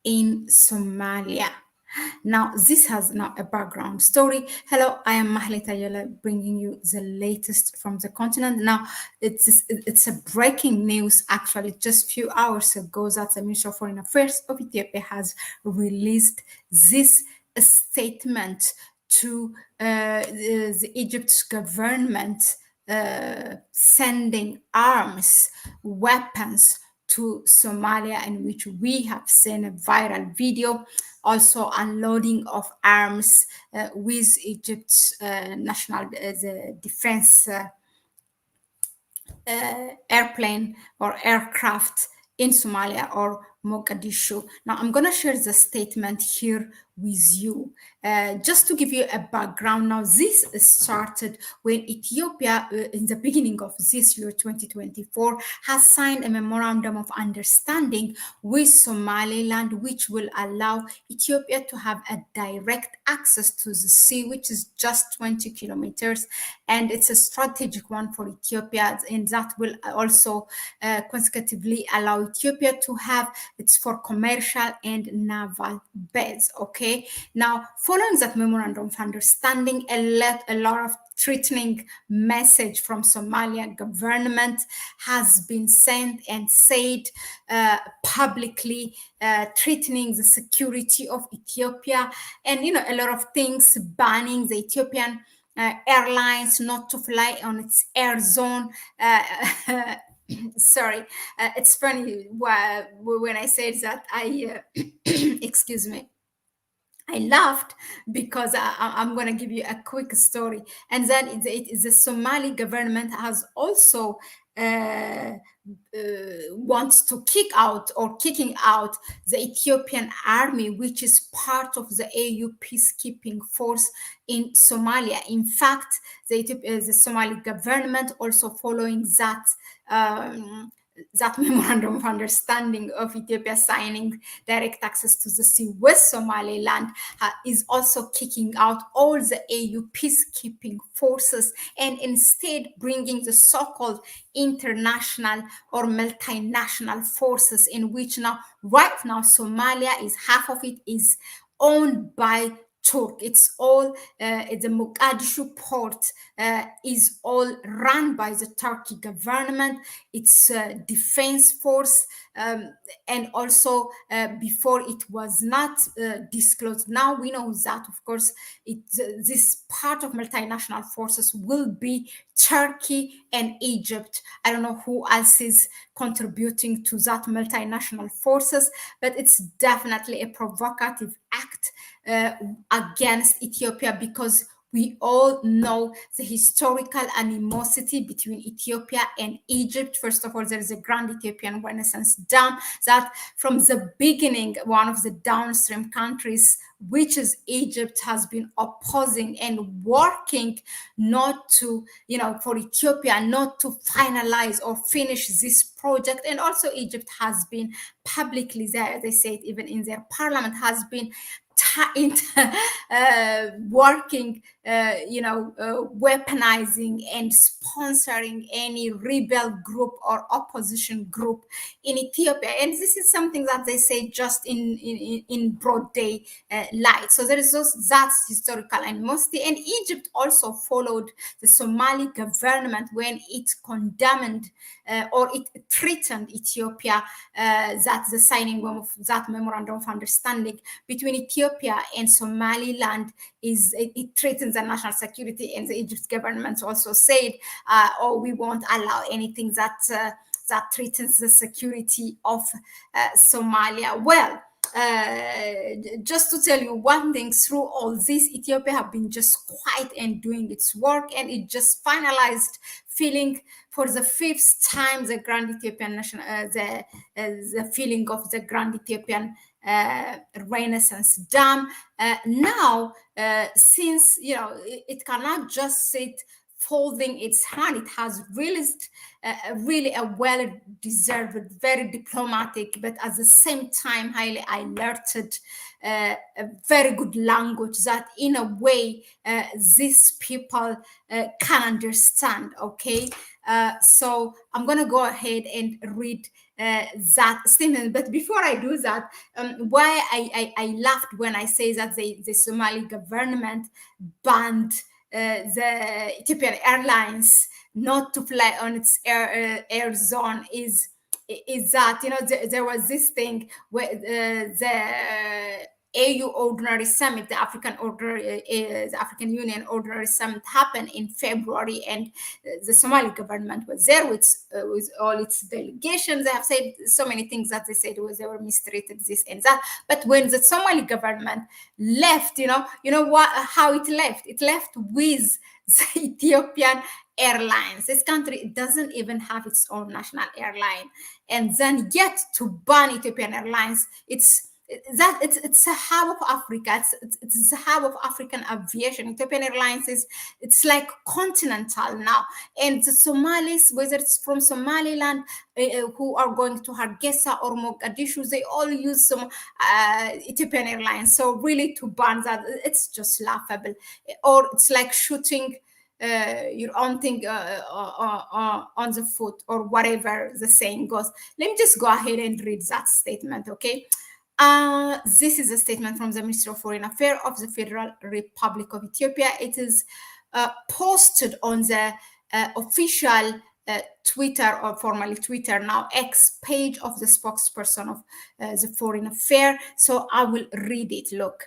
in Somalia. Now, this has now a background story. Hello, I am Mahlet Ayele, bringing you the latest from the continent. Now, it's a breaking news. Actually, just a few hours ago, that the Ministry of Foreign Affairs of Ethiopia has released this statement to the Egypt's government, sending arms, weapons to Somalia, in which we have seen a viral video, also unloading of arms with Egypt's national the defense airplane or aircraft in Somalia or Mogadishu. Now, I'm going to share the statement here with you. Just to give you a background, now this started when Ethiopia, in the beginning of this year, 2024, has signed a memorandum of understanding with Somaliland, which will allow Ethiopia to have a direct access to the sea, which is just 20 kilometers. And it's a strategic one for Ethiopia, and that will also consecutively allow Ethiopia to have it's for commercial and naval base. Okay, now following that memorandum of understanding, a lot of threatening message from Somalia government has been sent and said publicly, threatening the security of Ethiopia, and a lot of things, banning the Ethiopian airlines not to fly on its air zone. Sorry, it's funny when I said that I excuse me, I laughed because I'm going to give you a quick story. And then the Somali government has also wants to kicking out the Ethiopian army, which is part of the AU peacekeeping force in Somalia. In fact, the Somali government also following that memorandum of understanding of Ethiopia signing direct access to the sea with Somaliland is also kicking out all the AU peacekeeping forces, and instead bringing the so-called international or multinational forces, in which right now Somalia is half of it is owned by Turk. It's all the Mogadishu port is all run by the Turkey government. It's defense force, and also before it was not disclosed. Now we know that, of course, this part of multinational forces will be Turkey and Egypt. I don't know who else is contributing to that multinational forces, but it's definitely a provocative act against Ethiopia, because we all know the historical animosity between Ethiopia and Egypt. First of all, there is a Grand Ethiopian Renaissance Dam that from the beginning, one of the downstream countries, which is Egypt, has been opposing and working not to, for Ethiopia not to finalize or finish this project. And also Egypt has been publicly there, they say it even in their parliament, has been working, weaponizing and sponsoring any rebel group or opposition group in Ethiopia. And this is something that they say just in broad day light. So there is that historical animosity. And Egypt also followed the Somali government when it condemned or it threatened Ethiopia, that the signing of that memorandum of understanding between Ethiopia and Somaliland it threatens the national security. And the Egypt government also said, we won't allow anything that threatens the security of Somalia. Well, just to tell you one thing, through all this, Ethiopia have been just quiet and doing its work, and it just finalized filling for the fifth time the Grand Ethiopian the filling of the Grand Ethiopian Renaissance Dam. Now, since it cannot just sit folding its hand, it has released really a well-deserved, very diplomatic, but at the same time highly alerted, a very good language that in a way these people can understand. Okay, so I'm going to go ahead and read that statement. But before I do that, why I laughed when I say that the Somali government banned the Ethiopian Airlines not to fly on its air zone is that, you know, there was this thing where the AU Ordinary Summit, the African Union Ordinary Summit happened in February, and the Somali government was there with all its delegations. They have said so many things that they said was they were mistreated, this and that. But when the Somali government left, you know what? How it left? It left with the Ethiopian Airlines. This country doesn't even have its own national airline, and then yet to ban Ethiopian Airlines, it's a hub of Africa. It's a hub of African aviation. Ethiopian Airlines it's like continental now, and the Somalis, whether it's from Somaliland, who are going to Hargeisa or Mogadishu, they all use some Ethiopian Airlines. So really, to ban that, it's just laughable. Or it's like shooting your own thing on the foot, or whatever the saying goes. Let me just go ahead and read that statement, okay? This is a statement from the Ministry of Foreign Affairs of the Federal Republic of Ethiopia. It is posted on the official Twitter, or formerly Twitter, now X page of the spokesperson of the Foreign Affairs. So I will read it. Look.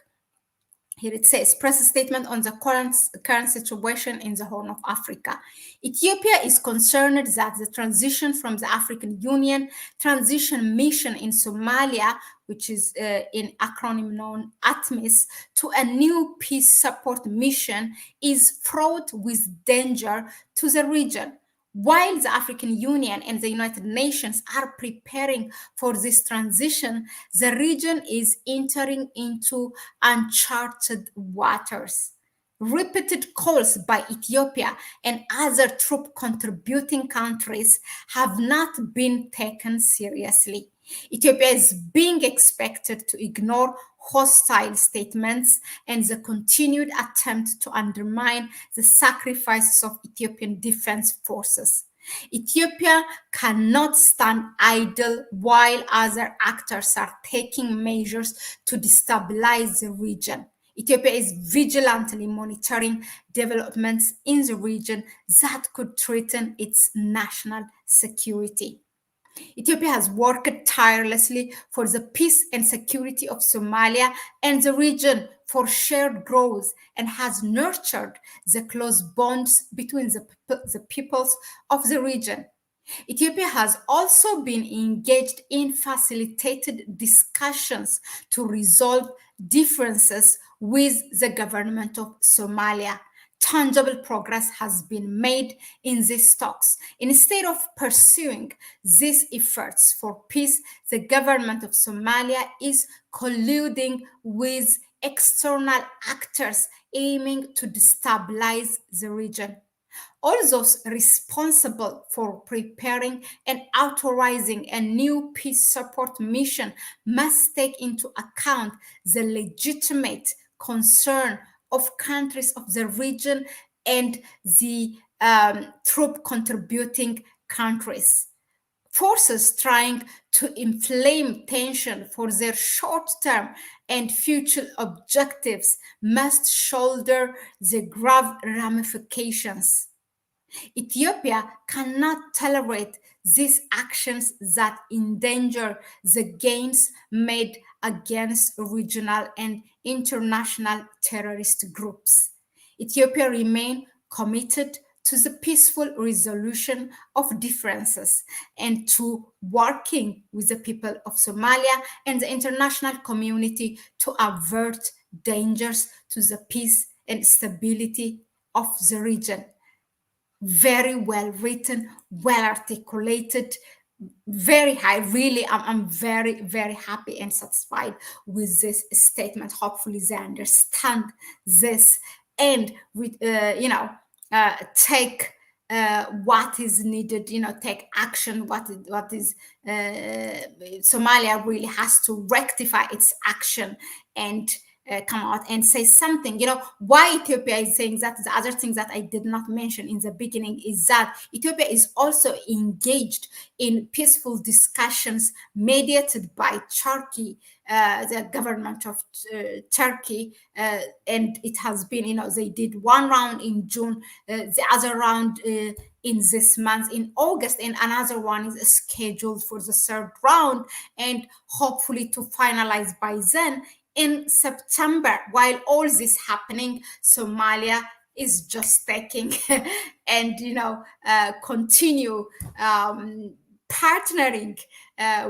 Here it says, press statement on the current situation in the Horn of Africa. Ethiopia is concerned that the transition from the African Union transition mission in Somalia, which is in acronym known ATMIS, to a new peace support mission is fraught with danger to the region. While the African Union and the United Nations are preparing for this transition, the region is entering into uncharted waters. Repeated calls by Ethiopia and other troop contributing countries have not been taken seriously. Ethiopia is being expected to ignore hostile statements and the continued attempt to undermine the sacrifices of Ethiopian defense forces. Ethiopia cannot stand idle while other actors are taking measures to destabilize the region. Ethiopia is vigilantly monitoring developments in the region that could threaten its national security. Ethiopia has worked tirelessly for the peace and security of Somalia and the region, for shared growth, and has nurtured the close bonds between the peoples of the region. Ethiopia has also been engaged in facilitated discussions to resolve differences with the government of Somalia. Tangible progress has been made in these talks. Instead of pursuing these efforts for peace, the government of Somalia is colluding with external actors aiming to destabilize the region. All those responsible for preparing and authorizing a new peace support mission must take into account the legitimate concern of countries of the region and the troop contributing countries. Forces trying to inflame tension for their short-term and future objectives must shoulder the grave ramifications. Ethiopia cannot tolerate these actions that endanger the gains made against regional and international terrorist groups. Ethiopia remains committed to the peaceful resolution of differences and to working with the people of Somalia and the international community to avert dangers to the peace and stability of the region. Very well written, well articulated, very high. Really, I'm very, very happy and satisfied with this statement. Hopefully they understand this and take what is needed, take action. What is Somalia really has to rectify its action and come out and say something. Why Ethiopia is saying that, the other thing that I did not mention in the beginning is that Ethiopia is also engaged in peaceful discussions mediated by Turkey, the government of Turkey, and it has been, they did one round in June, the other round in this month in August, and another one is scheduled for the third round, and hopefully to finalize by then in September. While all this happening, Somalia is just taking and continue partnering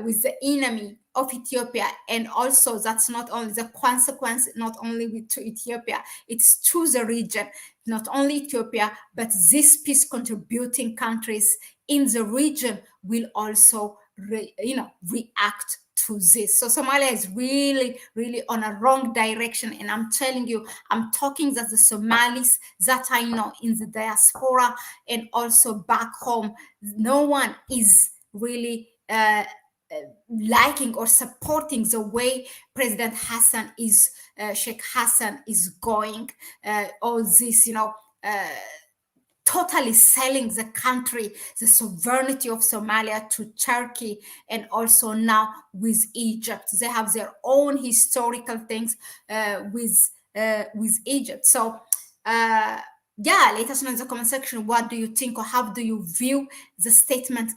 with the enemy of Ethiopia. And also, that's not only the consequence, not only to Ethiopia, it's to the region, not only Ethiopia, but these peace contributing countries in the region will also react to this. So Somalia is really, really on a wrong direction. And I'm telling you, I'm talking that the Somalis that I know in the diaspora and also back home, no one is really liking or supporting the way President Hassan is, Sheikh Hassan is going. All this, totally selling the country, the sovereignty of Somalia to Turkey, and also now with Egypt. They have their own historical things with Egypt. So let us know in the comment section, what do you think, or how do you view the statement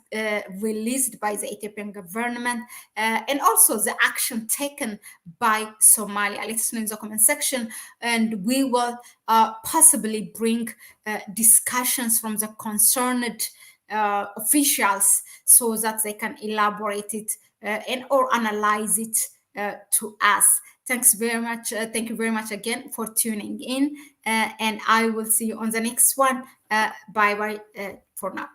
released by the Ethiopian government, and also the action taken by Somalia? Let us know in the comment section, and we will possibly bring discussions from the concerned officials so that they can elaborate it and or analyze it to us. Thanks very much. Thank you very much again for tuning in. And I will see you on the next one. Bye bye for now.